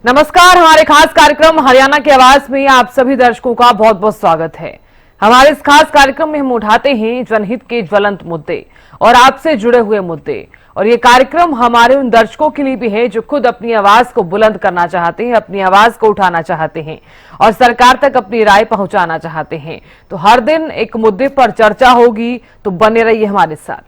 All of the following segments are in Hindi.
नमस्कार, हमारे खास कार्यक्रम हरियाणा की आवाज में आप सभी दर्शकों का बहुत बहुत स्वागत है। हमारे इस खास कार्यक्रम में हम उठाते हैं जनहित के ज्वलंत मुद्दे और आपसे जुड़े हुए मुद्दे। और ये कार्यक्रम हमारे उन दर्शकों के लिए भी है जो खुद अपनी आवाज को बुलंद करना चाहते हैं, अपनी आवाज को उठाना चाहते हैं और सरकार तक अपनी राय पहुंचाना चाहते हैं। तो हर दिन एक मुद्दे पर चर्चा होगी, तो बने रहिए हमारे साथ।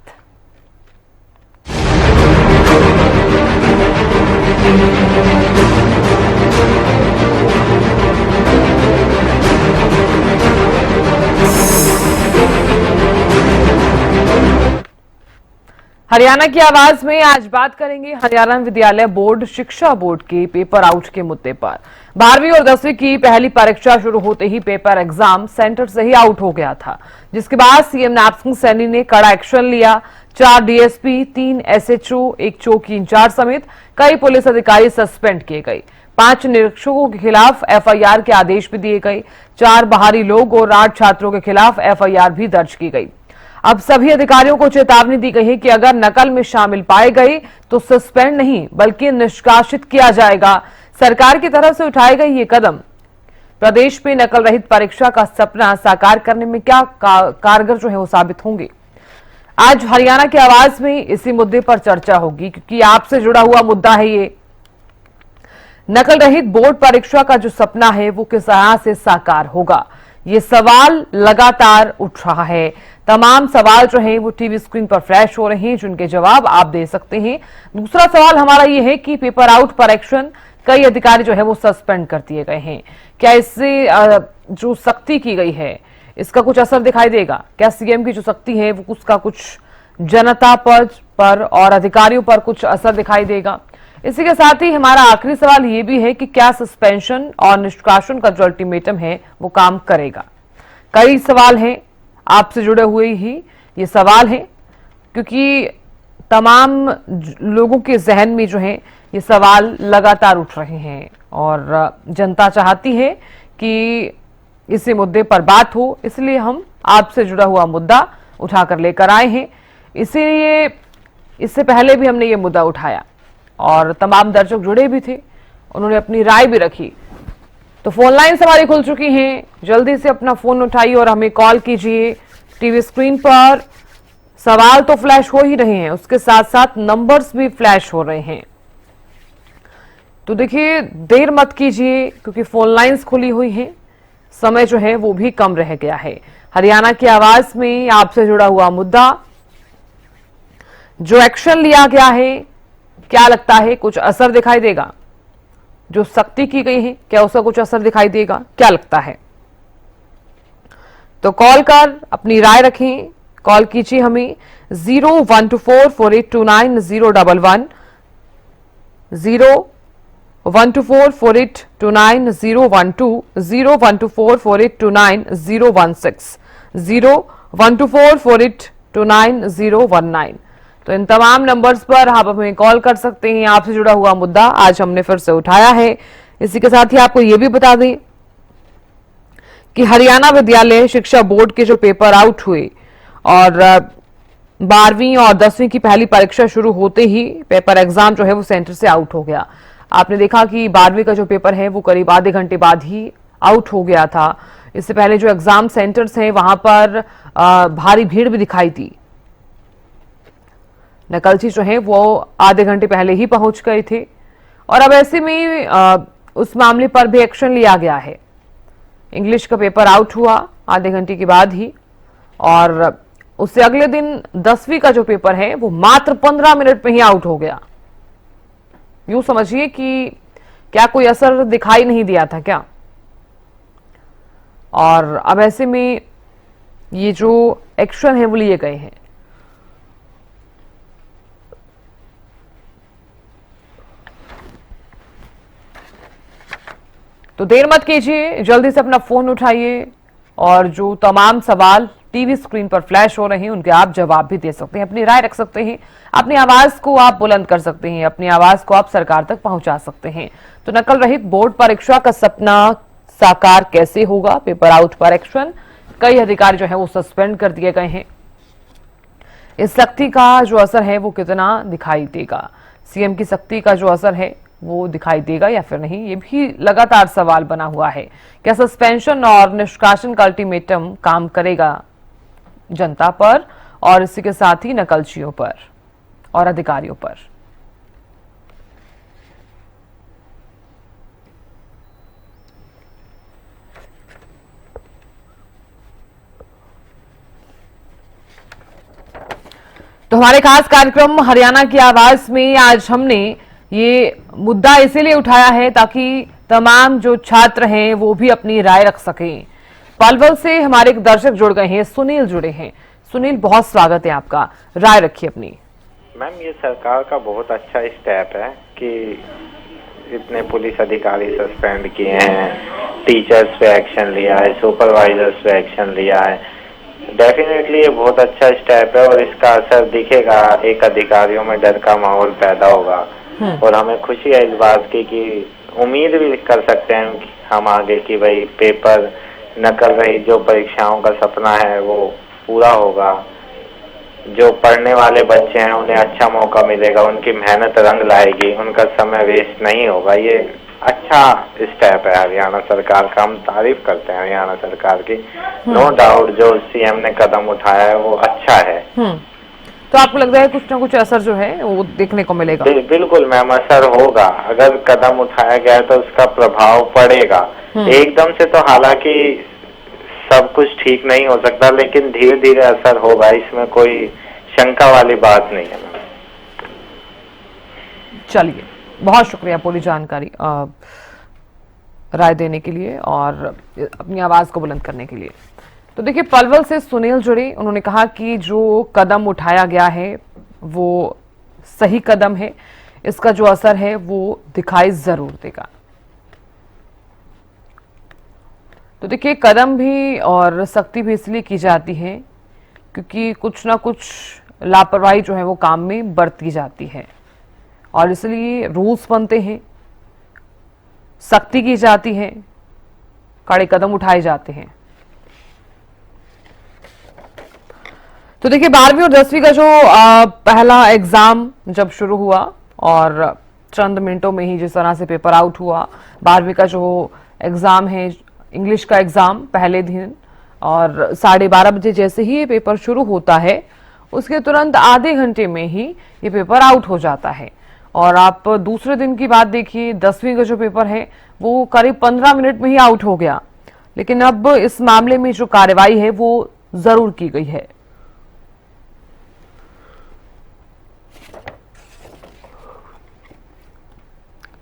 हरियाणा की आवाज में आज बात करेंगे हरियाणा विद्यालय बोर्ड शिक्षा बोर्ड के पेपर आउट के मुद्दे पर। 12वीं और 10वीं की पहली परीक्षा शुरू होते ही पेपर एग्जाम सेंटर से ही आउट हो गया था, जिसके बाद सीएम नायब सिंह सैनी ने कड़ा एक्शन लिया। 4 डीएसपी, 3 एसएचओ, 1 चौकी इंचार्ज समेत कई पुलिस अधिकारी सस्पेंड किए गए। 5 निरीक्षकों के खिलाफ एफआईआर के आदेश भी दिए गए। 4 बाहरी लोग और 8 छात्रों के खिलाफ एफआईआर भी दर्ज की गई। अब सभी अधिकारियों को चेतावनी दी गई है कि अगर नकल में शामिल पाए गए तो सस्पेंड नहीं बल्कि निष्कासित किया जाएगा। सरकार की तरफ से उठाए गए ये कदम प्रदेश में नकल रहित परीक्षा का सपना साकार करने में क्या कारगर जो है वो साबित होंगे। आज हरियाणा की आवाज में इसी मुद्दे पर चर्चा होगी, क्योंकि आपसे जुड़ा हुआ मुद्दा है ये। नकल रहित बोर्ड परीक्षा का जो सपना है वो किस तरह से साकार होगा, ये सवाल लगातार उठ रहा है। तमाम सवाल जो हैं वो टीवी स्क्रीन पर फ्लैश हो रहे हैं, जिनके जवाब आप दे सकते हैं। दूसरा सवाल हमारा ये है कि पेपर आउट परीक्षण कई अधिकारी जो है वो सस्पेंड कर दिए गए हैं। क्या इससे जो सख्ती की गई है इसका कुछ असर दिखाई देगा? क्या सीएम की जो सख्ती है वो उसका कुछ जनता पर और अधिकारियों पर कुछ असर दिखाई देगा? इसी के साथ ही हमारा आखिरी सवाल ये भी है कि क्या सस्पेंशन और निष्कासन का जो अल्टीमेटम है वो काम करेगा? कई सवाल हैं, आपसे जुड़े हुए ही ये सवाल हैं, क्योंकि तमाम लोगों के जहन में जो है ये सवाल लगातार उठ रहे हैं और जनता चाहती है कि इसी मुद्दे पर बात हो। इसलिए हम आपसे जुड़ा हुआ मुद्दा उठाकर लेकर आए हैं। इसीलिए इससे पहले भी हमने ये मुद्दा उठाया और तमाम दर्शक जुड़े भी थे, उन्होंने अपनी राय भी रखी। तो फोन लाइन्स हमारी खुल चुकी हैं, जल्दी से अपना फोन उठाइए और हमें कॉल कीजिए। टीवी स्क्रीन पर सवाल तो फ्लैश हो ही रहे हैं, उसके साथ साथ नंबर्स भी फ्लैश हो रहे हैं। तो देखिए, देर मत कीजिए क्योंकि फोन लाइन्स खुली हुई हैं, समय जो है वो भी कम रह गया है। हरियाणा की आवाज में आपसे जुड़ा हुआ मुद्दा, जो एक्शन लिया गया है, क्या लगता है कुछ असर दिखाई देगा? जो सख्ती की गई है क्या उसका कुछ असर दिखाई देगा? क्या लगता है? तो कॉल कर अपनी राय रखें। कॉल कीजिए हमें 0124482911 012448291012 012448291016 012448291019। तो इन तमाम नंबर्स पर आप हमें कॉल कर सकते हैं। आपसे जुड़ा हुआ मुद्दा आज हमने फिर से उठाया है। इसी के साथ ही आपको यह भी बता दें कि हरियाणा विद्यालय शिक्षा बोर्ड के जो पेपर आउट हुए और 12वीं और 10वीं की पहली परीक्षा शुरू होते ही पेपर एग्जाम जो है वो सेंटर से आउट हो गया। आपने देखा कि 12वीं का जो पेपर है वो करीब आधे घंटे बाद ही आउट हो गया था। इससे पहले जो एग्जाम सेंटर्स हैं वहां पर भारी भीड़ भी दिखाई दी। नकलची जो है वो आधे घंटे पहले ही पहुंच गए थे और अब ऐसे में उस मामले पर भी एक्शन लिया गया है। इंग्लिश का पेपर आउट हुआ आधे घंटे के बाद ही और उससे अगले दिन 10वीं का जो पेपर है वो मात्र 15 मिनट में ही आउट हो गया। यूं समझिए कि क्या कोई असर दिखाई नहीं दिया था क्या? और अब ऐसे में ये जो एक्शन है वो लिए गए हैं। तो देर मत कीजिए, जल्दी से अपना फोन उठाइए और जो तमाम सवाल टीवी स्क्रीन पर फ्लैश हो रहे हैं उनके आप जवाब भी दे सकते हैं, अपनी राय रख सकते हैं, अपनी आवाज को आप बुलंद कर सकते हैं, अपनी आवाज को आप सरकार तक पहुंचा सकते हैं। तो नकल रहित बोर्ड परीक्षा का सपना साकार कैसे होगा? पेपर आउट पर एक्शन, कई अधिकारी जो है वो सस्पेंड कर दिए गए हैं। इस सख्ती का जो असर है वो कितना दिखाई देगा? सीएम की सख्ती का जो असर है वो दिखाई देगा या फिर नहीं, ये भी लगातार सवाल बना हुआ है। क्या सस्पेंशन और निष्कासन का अल्टीमेटम काम करेगा जनता पर और इसी के साथ ही नकलचियों पर और अधिकारियों पर? तो हमारे खास कार्यक्रम हरियाणा की आवाज में आज हमने ये मुद्दा इसीलिए उठाया है ताकि तमाम जो छात्र हैं वो भी अपनी राय रख सकें। पलवल से हमारे एक दर्शक जुड़ गए हैं, सुनील जुड़े हैं। सुनील, बहुत स्वागत है आपका, राय रखिए अपनी। मैम, ये सरकार का बहुत अच्छा स्टेप है कि इतने पुलिस अधिकारी सस्पेंड किए हैं, टीचर्स पे एक्शन लिया है, सुपरवाइजर्स पे एक्शन लिया है। डेफिनेटली ये बहुत अच्छा स्टेप है और इसका असर दिखेगा, एक अधिकारियों में डर का माहौल पैदा होगा। और हमें खुशी है इस बात की कि उम्मीद भी कर सकते हैं कि हम आगे की भाई पेपर नकल रही जो परीक्षाओं का सपना है वो पूरा होगा। जो पढ़ने वाले बच्चे हैं उन्हें अच्छा मौका मिलेगा, उनकी मेहनत रंग लाएगी, उनका समय वेस्ट नहीं होगा। ये अच्छा स्टेप है हरियाणा सरकार का, हम तारीफ करते हैं हरियाणा सरकार की। नो डाउट जो सीएम ने कदम उठाया है वो अच्छा है। तो आपको लगता है कुछ ना कुछ असर जो है वो देखने को मिलेगा? बिल्कुल मैम, असर होगा। अगर कदम उठाया गया तो उसका प्रभाव पड़ेगा। एकदम से तो हालांकि सब कुछ ठीक नहीं हो सकता, लेकिन धीरे धीरे असर होगा, इसमें कोई शंका वाली बात नहीं है मैम। चलिए, बहुत शुक्रिया पूरी जानकारी, राय देने के लिए और अपनी आवाज को बुलंद करने के लिए। तो देखिए, पलवल से सुनील जुड़े, उन्होंने कहा कि जो कदम उठाया गया है वो सही कदम है, इसका जो असर है वो दिखाई जरूर देगा। तो देखिए, कदम भी और सख्ती भी इसलिए की जाती है क्योंकि कुछ ना कुछ लापरवाही जो है वो काम में बरती जाती है और इसलिए रूल्स बनते हैं, सख्ती की जाती है, कड़े कदम उठाए जाते हैं। तो देखिए, 12वीं और 10वीं का जो पहला एग्जाम जब शुरू हुआ और चंद मिनटों में ही जिस तरह से पेपर आउट हुआ, 12वीं का जो एग्जाम है इंग्लिश का एग्जाम पहले दिन, और 12:30 बजे जैसे ही ये पेपर शुरू होता है उसके तुरंत आधे घंटे में ही ये पेपर आउट हो जाता है। और आप दूसरे दिन की बात देखिए, 10वीं का जो पेपर है वो करीब 15 मिनट में ही आउट हो गया। लेकिन अब इस मामले में जो कार्रवाई है वो जरूर की गई है।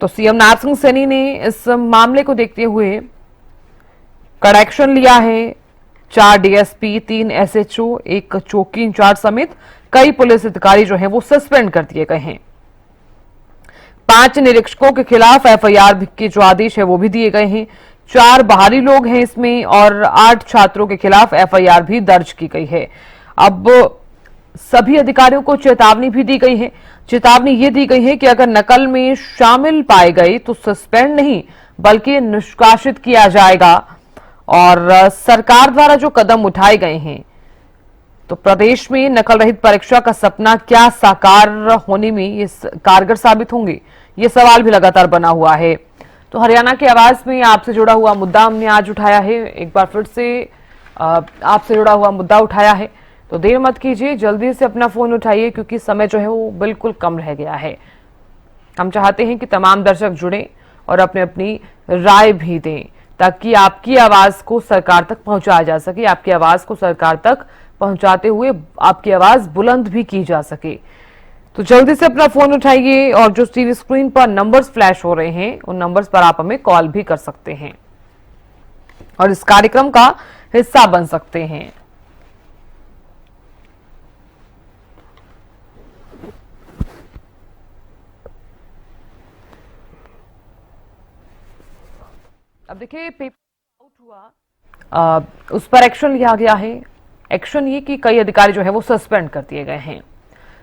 तो सीएम नायब सिंह सैनी ने इस मामले को देखते हुए कड़ा एक्शन लिया है। 4 डीएसपी, 3 एसएचओ, एक चौकी इंचार्ज समेत कई पुलिस अधिकारी जो हैं वो सस्पेंड कर दिए गए हैं। 5 निरीक्षकों के खिलाफ एफआईआर के जो आदेश है वो भी दिए गए हैं। 4 बाहरी लोग हैं इसमें और 8 छात्रों के खिलाफ एफआईआर भी दर्ज की गई है। अब सभी अधिकारियों को चेतावनी भी दी गई है। चेतावनी ये दी गई है कि अगर नकल में शामिल पाए गए तो सस्पेंड नहीं बल्कि निष्कासित किया जाएगा। और सरकार द्वारा जो कदम उठाए गए हैं तो प्रदेश में नकल रहित परीक्षा का सपना क्या साकार होने में ये कारगर साबित होंगे, ये सवाल भी लगातार बना हुआ है। तो हरियाणा की आवाज में आपसे जुड़ा हुआ मुद्दा हमने आज उठाया है, एक बार फिर से आपसे जुड़ा हुआ मुद्दा उठाया है। तो देर मत कीजिए, जल्दी से अपना फोन उठाइए क्योंकि समय जो है वो बिल्कुल कम रह गया है। हम चाहते हैं कि तमाम दर्शक जुड़े और अपनी अपनी राय भी दें ताकि आपकी आवाज को सरकार तक पहुंचाया जा सके, आपकी आवाज को सरकार तक पहुंचाते हुए आपकी आवाज बुलंद भी की जा सके। तो जल्दी से अपना फोन उठाइए और जो टीवी स्क्रीन पर नंबर्स फ्लैश हो रहे हैं उन नंबर्स पर आप हमें कॉल भी कर सकते हैं और इस कार्यक्रम का हिस्सा बन सकते हैं। अब देखिए, पेपर आउट हुआ, उस पर एक्शन लिया गया है। एक्शन ये कि कई अधिकारी जो है वो सस्पेंड कर दिए गए हैं।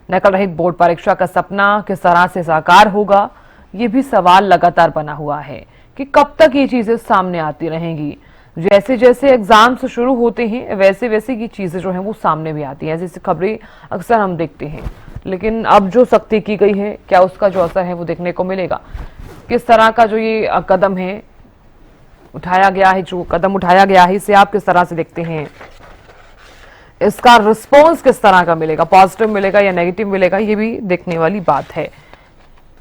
नकल रहित बोर्ड परीक्षा का सपना किस तरह से साकार होगा, ये भी सवाल लगातार बना हुआ है। कि कब तक ये चीजें सामने आती रहेंगी। जैसे जैसे एग्जाम्स शुरू होते हैं वैसे वैसे की चीजें जो हैं वो सामने भी आती हैं, जैसे खबरें अक्सर हम देखते हैं। लेकिन अब जो सख्ती की गई है, क्या उसका जो असर है वो देखने को मिलेगा। किस तरह का जो ये कदम है उठाया गया है, जो कदम उठाया गया है, इसे आप किस तरह से देखते हैं, इसका रिस्पॉन्स किस तरह का मिलेगा, पॉजिटिव मिलेगा या नेगेटिव मिलेगा, ये भी देखने वाली बात है।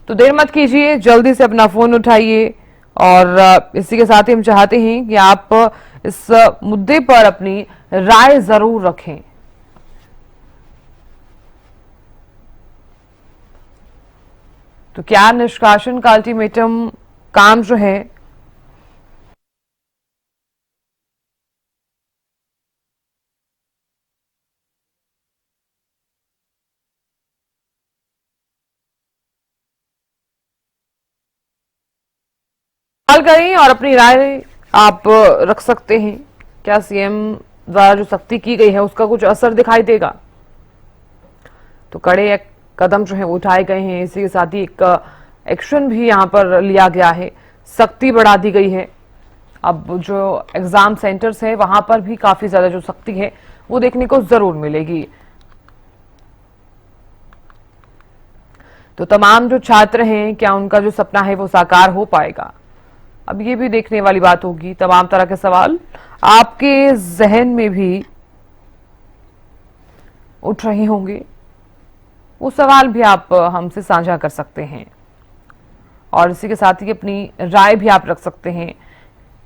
तो देर मत कीजिए, जल्दी से अपना फोन उठाइए और इसी के साथ ही हम चाहते हैं कि आप इस मुद्दे पर अपनी राय जरूर रखें। तो क्या निष्कासन का अल्टीमेटम काम जो है सवाल करें और अपनी राय आप रख सकते हैं। क्या सीएम द्वारा जो सख्ती की गई है उसका कुछ असर दिखाई देगा? तो कड़े कदम जो है उठाए गए हैं, इसी के साथ ही एक एक्शन भी यहां पर लिया गया है, सख्ती बढ़ा दी गई है। अब जो एग्जाम सेंटर्स है वहां पर भी काफी ज्यादा जो सख्ती है वो देखने को जरूर मिलेगी। तो तमाम जो छात्र हैं, क्या उनका जो सपना है वो साकार हो पाएगा? अब ये भी देखने वाली बात होगी। तमाम तरह के सवाल आपके जहन में भी उठ रहे होंगे, वो सवाल भी आप हमसे साझा कर सकते हैं और इसी के साथ ही अपनी राय भी आप रख सकते हैं।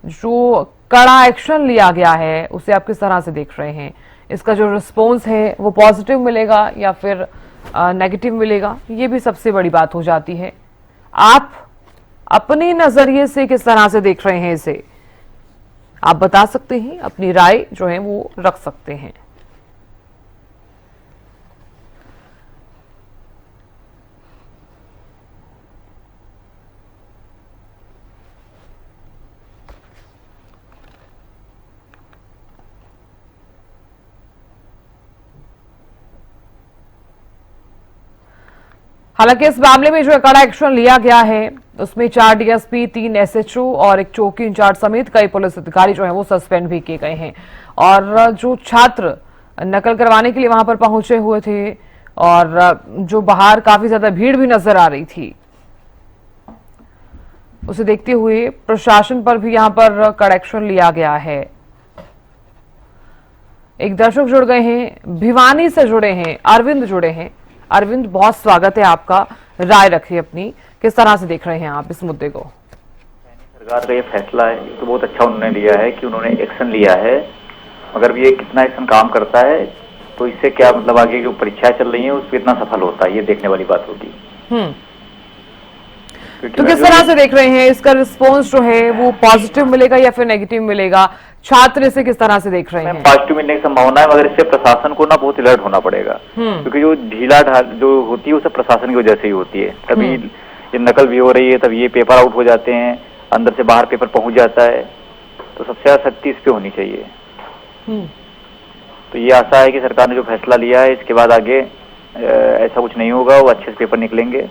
जो कड़ा एक्शन लिया गया है उसे आप किस तरह से देख रहे हैं? इसका जो रिस्पॉन्स है वो पॉजिटिव मिलेगा या फिर नेगेटिव मिलेगा, ये भी सबसे बड़ी बात हो जाती है। आप अपने नजरिए से किस तरह से देख रहे हैं इसे, आप बता सकते हैं, अपनी राय जो है वो रख सकते हैं। हालांकि इस मामले में जो कड़ा एक्शन लिया गया है उसमें 4 डीएसपी, 3 एसएचओ और एक चौकी इंचार्ज समेत कई पुलिस अधिकारी जो है वो सस्पेंड भी किए गए हैं। और जो छात्र नकल करवाने के लिए वहां पर पहुंचे हुए थे और जो बाहर काफी ज्यादा भीड़ भी नजर आ रही थी, उसे देखते हुए प्रशासन पर भी यहां पर कड़ा एक्शन लिया गया है। एक दर्शक जुड़ गए हैं, भिवानी से जुड़े हैं, अरविंद जुड़े हैं। अरविंद, बहुत स्वागत है आपका, राय रखिए अपनी, किस तरह से देख रहे हैं आप इस मुद्दे को? सरकार का ये फैसला है तो बहुत अच्छा उन्होंने लिया है कि उन्होंने एक्शन लिया है, मगर भी ये कितना एक्शन काम करता है तो इससे क्या मतलब आगे जो परीक्षाएं चल रही हैं उस पर कितना सफल होता है, ये देखने वाली बात होगी। तो किस तरह से देख रहे हैं, इसका रिस्पॉन्स जो है वो पॉजिटिव मिलेगा या फिर नेगेटिव मिलेगा? छात्र इसे किस तरह से देख रहे हैं? पॉजिटिव मिलने की संभावना है, मगर इससे प्रशासन को ना बहुत अलर्ट होना पड़ेगा, क्योंकि जो ढीला जो होती है वो सब प्रशासन की वजह से ही होती है। कभी ये नकल भी हो रही है, तब ये पेपर आउट हो जाते हैं, अंदर से बाहर पेपर पहुंच जाता है, तो सबसे ज्यादा सख्ती इस पे होनी चाहिए। तो ये आशा है कि सरकार ने जो फैसला लिया है इसके बाद आगे ऐसा कुछ नहीं होगा, वो अच्छे से पेपर निकलेंगे।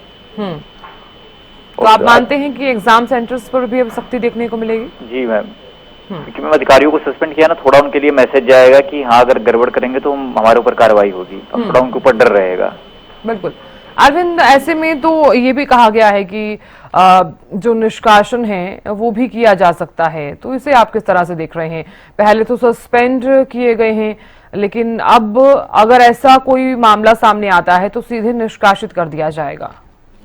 तो आप मानते हैं कि एग्जाम सेंटर्स पर भी अब सख्ती देखने को मिलेगी? जी मैम, क्योंकि मैम अधिकारियों को सस्पेंड किया ना, थोड़ा उनके लिए मैसेज जाएगा कि हाँ अगर गड़बड़ करेंगे तो हमारे ऊपर कार्रवाई होगी, अब थोड़ा उनके ऊपर डर रहेगा। बिल्कुल। अरविंद, ऐसे में तो ये भी कहा गया है कि जो निष्कासन है वो भी किया जा सकता है, तो इसे आप किस तरह से देख रहे हैं? पहले तो सस्पेंड किए गए हैं, लेकिन अब अगर ऐसा कोई मामला सामने आता है तो सीधे निष्कासित कर दिया जाएगा।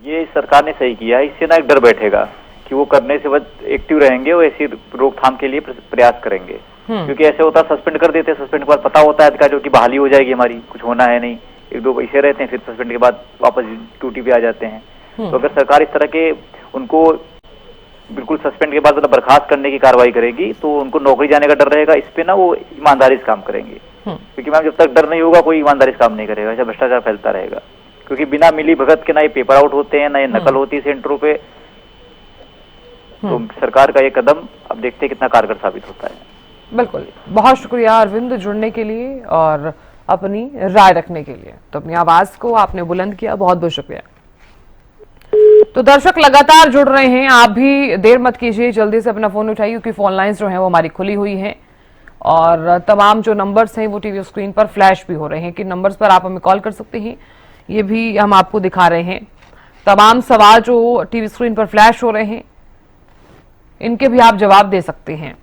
ये सरकार ने सही किया है, इससे ना एक डर बैठेगा कि वो करने से बस एक्टिव रहेंगे, वो ऐसी रोकथाम के लिए प्रयास करेंगे। क्योंकि ऐसे होता है सस्पेंड कर देते हैं, सस्पेंड के बाद पता होता है अधिकारियों की बहाली हो जाएगी, हमारी कुछ होना है नहीं, 1-2 ऐसे रहते हैं, फिर सस्पेंड के बाद वापस ड्यूटी पे आ जाते हैं। तो अगर सरकार इस तरह के उनको बिल्कुल सस्पेंड के बाद बर्खास्त करने की कार्रवाई करेगी तो उनको नौकरी जाने का डर रहेगा, इस पे ना वो ईमानदारी से काम करेंगे। क्योंकि मैम जब तक डर नहीं होगा कोई ईमानदारी से काम नहीं करेगा, ऐसा भ्रष्टाचार फैलता रहेगा। क्योंकि बिना मिली भगत के ना ये पेपर आउट होते हैं, ना ये नकल होती है सेंटरों पे। तो सरकार का ये कदम अब देखते हैं कितना कारगर साबित होता है। बिल्कुल, बहुत शुक्रिया अरविंद जुड़ने के लिए और अपनी राय रखने के लिए। तो अपनी आवाज को आपने बुलंद किया, बहुत बहुत शुक्रिया। तो दर्शक लगातार जुड़ रहे हैं, आप भी देर मत कीजिए, जल्दी से अपना फोन उठाइए क्योंकि फोन लाइंस जो हैं वो हमारी खुली हुई हैं और तमाम जो नंबर्स हैं वो टीवी स्क्रीन पर फ्लैश भी हो रहे हैं कि नंबर्स पर आप हमें कॉल कर सकते हैं, ये भी हम आपको दिखा रहे हैं। तमाम सवाल जो टीवी स्क्रीन पर फ्लैश हो रहे हैं इनके भी आप जवाब दे सकते हैं।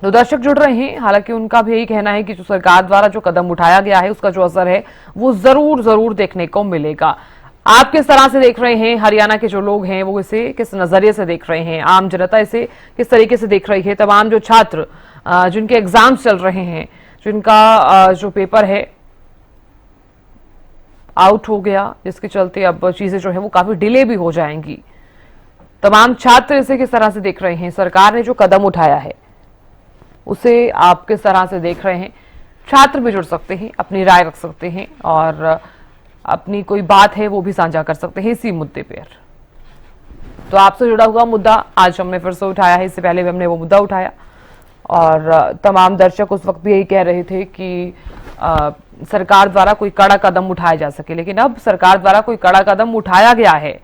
तो दर्शक जुड़ रहे हैं, हालांकि उनका भी यही कहना है कि जो सरकार द्वारा जो कदम उठाया गया है उसका जो असर है वो जरूर देखने को मिलेगा। आप किस तरह से देख रहे हैं, हरियाणा के जो लोग हैं वो इसे किस नजरिए से देख रहे हैं, आम जनता इसे किस तरीके से देख रही है, तमाम जो छात्र जिनके एग्जाम्स चल रहे हैं, जिनका जो पेपर है आउट हो गया जिसके चलते अब चीजें जो है वो काफी डिले भी हो जाएंगी, तमाम छात्र इसे किस तरह से देख रहे हैं, सरकार ने जो कदम उठाया है उसे आप किस तरह से देख रहे हैं। छात्र भी जुड़ सकते हैं, अपनी राय रख सकते हैं और अपनी कोई बात है वो भी साझा कर सकते हैं इसी मुद्दे पर। तो आपसे जुड़ा हुआ मुद्दा आज हमने फिर से उठाया है, इससे पहले भी हमने वो मुद्दा उठाया और तमाम दर्शक उस वक्त भी यही कह रहे थे कि सरकार द्वारा कोई कड़ा कदम उठाया जा सके, लेकिन अब सरकार द्वारा कोई कड़ा कदम उठाया गया है,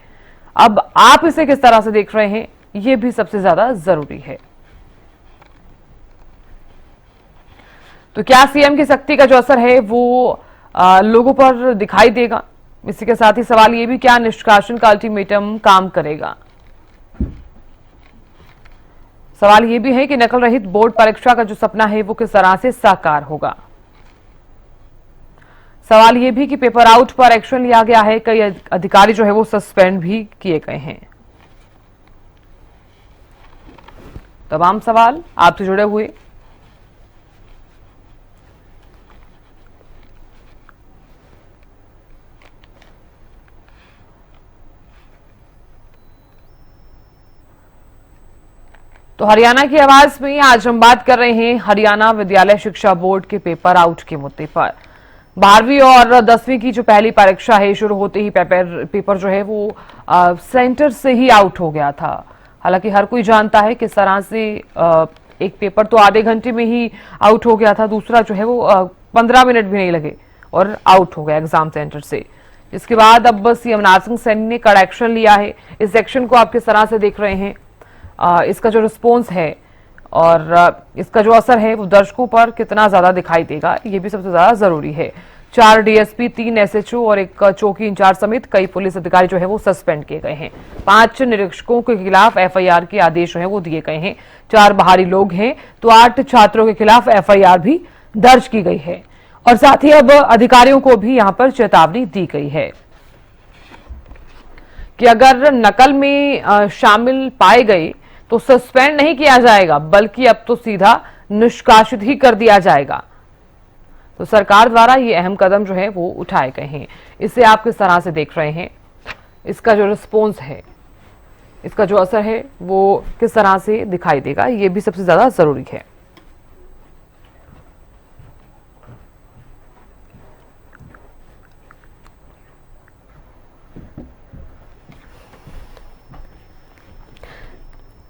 अब आप इसे किस तरह से देख रहे हैं ये भी सबसे ज्यादा जरूरी है। तो क्या सीएम की सख्ती का जो असर है वो लोगों पर दिखाई देगा? इसी के साथ ही सवाल ये भी, क्या निष्कासन का अल्टीमेटम काम करेगा? सवाल ये भी है कि नकल रहित बोर्ड परीक्षा का जो सपना है वो किस तरह से साकार होगा। सवाल ये भी कि पेपर आउट पर एक्शन लिया गया है, कई अधिकारी जो है वो सस्पेंड भी किए गए हैं। तमाम सवाल आपसे जुड़े हुए। तो हरियाणा की आवाज में आज हम बात कर रहे हैं हरियाणा विद्यालय शिक्षा बोर्ड के पेपर आउट के मुद्दे पर। 12वीं और 10वीं की जो पहली परीक्षा है शुरू होते ही पेपर जो है वो सेंटर से ही आउट हो गया था। हालांकि हर कोई जानता है किस तरह से एक पेपर तो आधे घंटे में ही आउट हो गया था, दूसरा जो है वो 15 मिनट भी नहीं लगे और आउट हो गया एग्जाम सेंटर से। इसके बाद अब सीएम नारसिंह सिंह सैनी ने कड़ा एक्शन लिया है। इस एक्शन को आप किस तरह से देख रहे हैं, इसका जो रिस्पॉन्स है और इसका जो असर है वो दर्शकों पर कितना ज्यादा दिखाई देगा ये भी सबसे ज्यादा जरूरी है। 4 डीएसपी, 3 एसएचओ और एक चौकी इंचार्ज समेत कई पुलिस अधिकारी जो है वो सस्पेंड किए गए हैं। 5 निरीक्षकों के खिलाफ एफआईआर के आदेश जो है वो दिए गए हैं। 4 बाहरी लोग हैं तो 8 छात्रों के खिलाफ एफआईआर भी दर्ज की गई है और साथ ही अब अधिकारियों को भी यहां पर चेतावनी दी गई है कि अगर नकल में शामिल पाए गए तो सस्पेंड नहीं किया जाएगा बल्कि अब तो सीधा निष्कासित ही कर दिया जाएगा। तो सरकार द्वारा ये अहम कदम जो है वो उठाए गए हैं, इसे आप किस तरह से देख रहे हैं, इसका जो रिस्पॉन्स है, इसका जो असर है वो किस तरह से दिखाई देगा ये भी सबसे ज्यादा जरूरी है।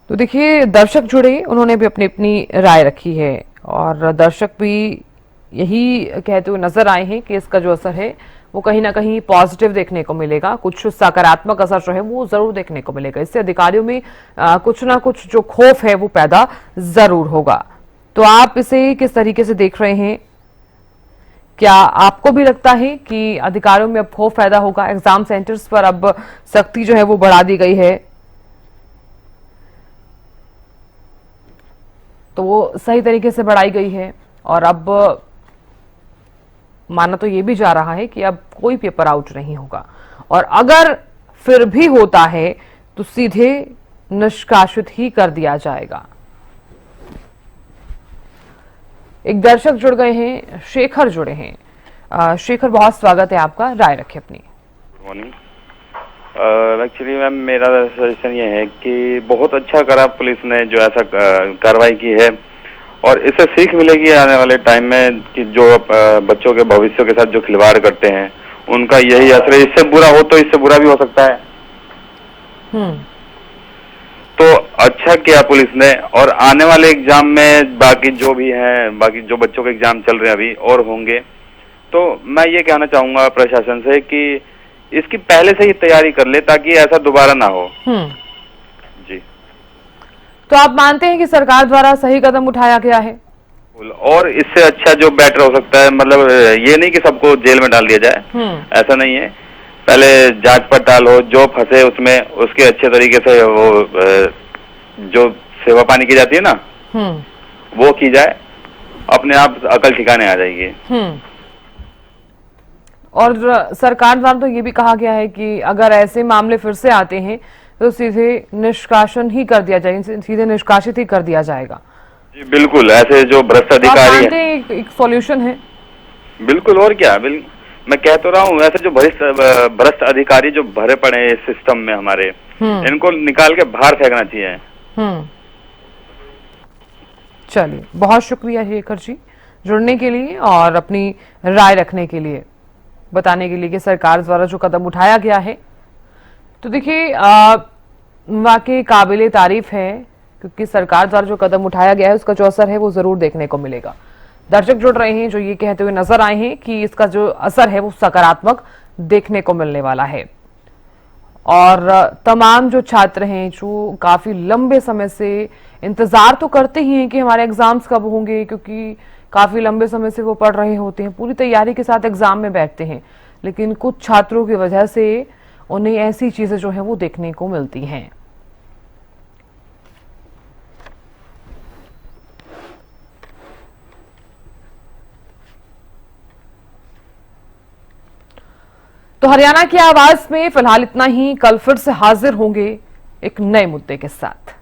तो देखिए दर्शक जुड़े, उन्होंने भी अपनी अपनी राय रखी है और दर्शक भी यही कहते हुए नजर आए हैं कि इसका जो असर है वो कहीं ना कहीं पॉजिटिव देखने को मिलेगा, कुछ सकारात्मक असर जो है वो जरूर देखने को मिलेगा। इससे अधिकारियों में कुछ ना कुछ जो खौफ है वो पैदा जरूर होगा। तो आप इसे किस तरीके से देख रहे हैं, क्या आपको भी लगता है कि अधिकारियों में अब खौफ पैदा होगा? एग्जाम सेंटर्स पर अब सख्ती जो है वो बढ़ा दी गई है तो वो सही तरीके से बढ़ाई गई है और अब माना तो ये भी जा रहा है कि अब कोई पेपर आउट नहीं होगा और अगर फिर भी होता है तो सीधे निष्कासित ही कर दिया जाएगा। एक दर्शक जुड़ गए हैं, शेखर जुड़े हैं। शेखर, बहुत स्वागत है आपका, राय रखें अपनी। Good morning. एक्चुअली मैम मेरा सजेशन ये है कि बहुत अच्छा करा पुलिस ने जो ऐसा कार्रवाई की है और इससे सीख मिलेगी आने वाले टाइम में कि जो बच्चों के भविष्य के साथ जो खिलवाड़ करते हैं उनका यही असर है। इससे बुरा हो तो इससे बुरा भी हो सकता है। तो अच्छा किया पुलिस ने और आने वाले एग्जाम में बाकी जो भी हैं, बाकी जो बच्चों के एग्जाम चल रहे हैं अभी और होंगे, तो मैं ये कहना चाहूंगा प्रशासन से कि इसकी पहले से ही तैयारी कर ले ताकि ऐसा दोबारा ना हो। जी। तो आप मानते हैं कि सरकार द्वारा सही कदम उठाया गया है? और इससे अच्छा जो बेटर हो सकता है, मतलब ये नहीं कि सबको जेल में डाल दिया जाए, ऐसा नहीं है। पहले जांच पड़ताल हो, जो फंसे उसमें उसके अच्छे तरीके से वो जो सेवा पानी की जाती है ना, वो की जाए, अपने आप अकल ठिकाने आ जाएगी। और सरकार द्वारा तो ये भी कहा गया है कि अगर ऐसे मामले फिर से आते हैं तो सीधे निष्कासन ही कर दिया जाएगा, सीधे निष्कासित ही कर दिया जाएगा। जी बिल्कुल, ऐसे जो भ्रष्ट अधिकारी हैं, एक सॉल्यूशन है। बिल्कुल, और क्या, मैं कह तो रहा हूँ, ऐसे जो भ्रष्ट अधिकारी जो भरे पड़े हैं इस सिस्टम में हमारे, इनको निकाल के बाहर फेंकना चाहिए। चलिए, बहुत शुक्रिया शेखर जी जुड़ने के लिए और अपनी राय रखने के लिए, बताने के लिए कि सरकार द्वारा जो कदम उठाया गया है, तो देखिए वाकई काबिले तारीफ है, क्योंकि सरकार द्वारा जो कदम उठाया गया है उसका जो असर है वो जरूर देखने को मिलेगा। दर्शक जुड़ रहे हैं जो ये कहते हुए नजर आए हैं कि इसका जो असर है वो सकारात्मक देखने को मिलने वाला है। और तमाम जो छात्र हैं जो काफी लंबे समय से इंतजार तो करते ही हैं कि हमारे एग्जाम्स कब होंगे, क्योंकि काफी लंबे समय से वो पढ़ रहे होते हैं, पूरी तैयारी के साथ एग्जाम में बैठते हैं, लेकिन कुछ छात्रों की वजह से उन्हें ऐसी चीजें जो है वो देखने को मिलती हैं। तो हरियाणा की आवाज में फिलहाल इतना ही। कल फिर से हाजिर होंगे एक नए मुद्दे के साथ।